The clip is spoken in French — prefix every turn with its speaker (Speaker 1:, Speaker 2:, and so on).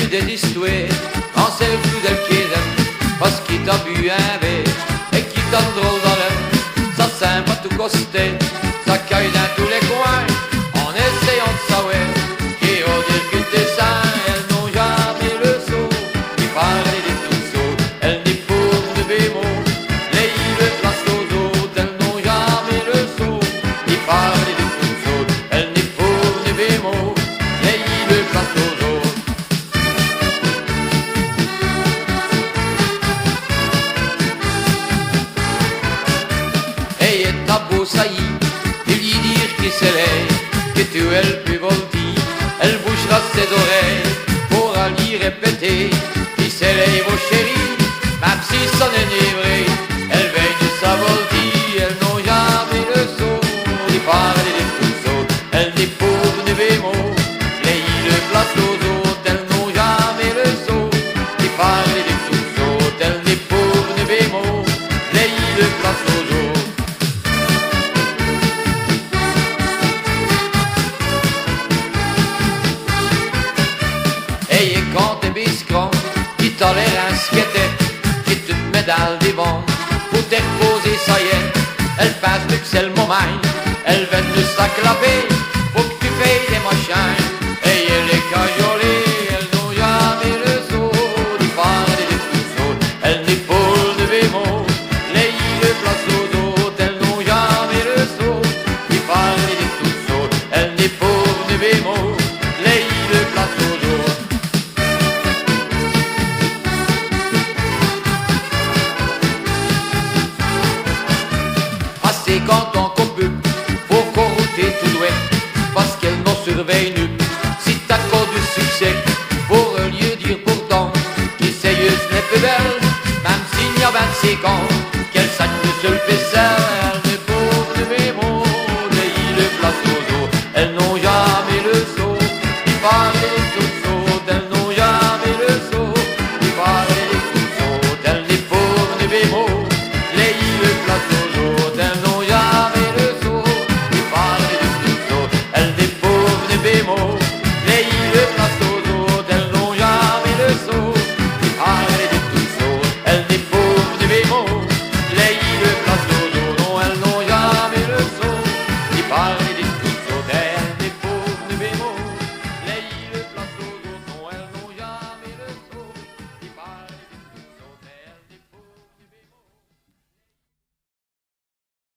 Speaker 1: des histoires, en celle plus d'elle qui aime, parce qu'il t'a bu un verre, et qui t'a drôle dans l'air, ça sympa tout costé, ça caille dans tous les coins, en essayant de savoir, qui au dire que t'es sain, elles n'ont jamais le saut, qui parlait des tout sauts, elles n'y pour de bémol, les îles place aux autres, elles n'ont jamais le saut, qui parlait des tout sauts, elles n'y pour de bémol, les îles place aux autres. Et t'as beau saillir, et lui dire qu'il s'élève, que tu es le plus volti, elle bouchera ses oreilles pour aller répéter, qu'il s'élève au chéri, même si son est vrai, elle veille de sa volti, elles n'ont jamais le saut, ni parler des tout sauts, elles n'y pour de bémol, les îles place aux autres, elles n'ont jamais le saut, ni parler des tout sauts, elles n'y pour de bémol, les îles place aux autres. Et quand t'es biscron, qui t'a l'air inquiété, qui te met dans le divan, pour te reposer, ça y est, elle passe plus que c'est le moment, elle vient de s'acclaper, pour que tu payes des machins, et elle est cajolée, elle n'ont jamais le saut, ni parler des tout sauts, elle n'est pour de bémol, les îles place aux autres, elles n'ont jamais le saut, ni parler des tout sauts, elle n'est pour de bémol, les îles place aux autres. C'est quand on coupe pour corrouter tout doué, parce qu'elle n'en surveille nu. Si t'as cause du succès, pour un lieu dire pourtant, qui sérieuse n'est plus belle, même s'il y a 25 ans.